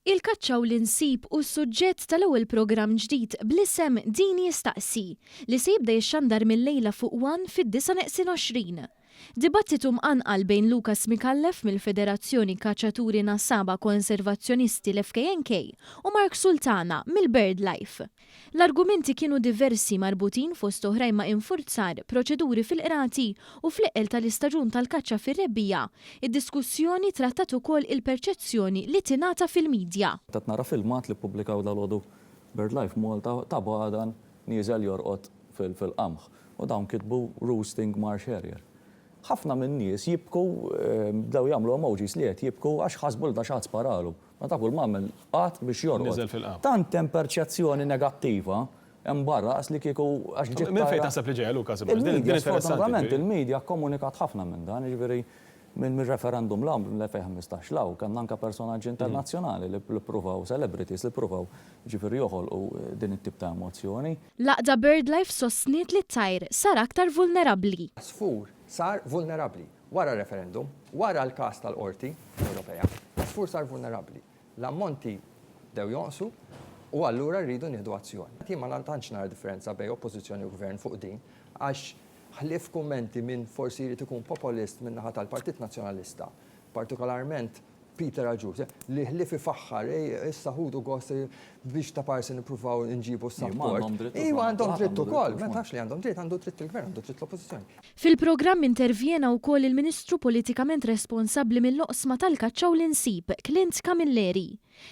Il-kaċċa u l-insib u s-suġġett tal-ewwel programm ġdid bl-isem Din Jistaqsi li se jibda jixxandar mill-lejla fuq One fid-9:20. Dibattitu mqanqal bejn Lukas Mikallef mill-Federazzjoni Kaċċaturi Nassaba Konservazzjonisti l-FKNK u Mark Sultana mill-BirdLife. L-argumenti kienu diversi marbutin fost oħrajn ma' infurzar proċeduri fil-qrati u fl-eqel tal-istaġun tal-kaċċa fir-rebbija. Id-diskussjoni trattat ukoll il-perċezzjoni li tingħata fil-midja. Tat nara filmat li ppubblikaw dal-għodu BirdLife Malta ta' badan nieżel jorqod fil-qamħ u dawn kitbu roosting marsh harrier. Ħafna minn nies jibku bdew jagħmlu emojis li qed jibku għax ħasbu da xatt sparalu. Ma ta' kull m'għamel qatt biex jorqod. Tant hemm perċezzjoni negattiva hemm barra qas li kieku għax ġiet. Minn fejn taħseb li ġejja Lukas? Il-medja kkomunikat ħafna minn dan, jiġifieri mill-referendum l-2015 law kan anke personaġġi internazzjonali li ppruvaw celebrities li ppruvaw ġifieri joħolqu din it-tip ta' emozzjoni. Laqda BirdLife sostniet li t-tajr sar aktar vulnerabbli. Sfur sar vulnerabbli wara referendum, wara l-każ tal-Qorti Ewropea. Sfur sar vulnerabbli. L-ammonti dew jonqsu u allura rridu nieħdu azzjoni. Jien ma tantx nara differenza bejn oppożizzjoni u gvern fuq din għax ħlief kummenti minn forsi jrid ikun populist minn naħa tal-Partit Nazzjonalista, partikolarment Peter Aġuz, li ħlief ifaħħar issa ħudu gost biex ta' parsi nippruvaw nġibu s-sapport. Iwa għandhom dritt ukoll, ma tafx li għandhom dritt il-gvern, għandu dritt l-oppożizzjoni. Fil-programm intervjena wkoll il-Ministru politikament responsabbli mill-oqsma tal-kaċċa u l-insib, Clint Camilleri.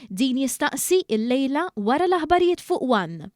Din jistaqsi il-lejla wara l-aħbarijiet fuq One.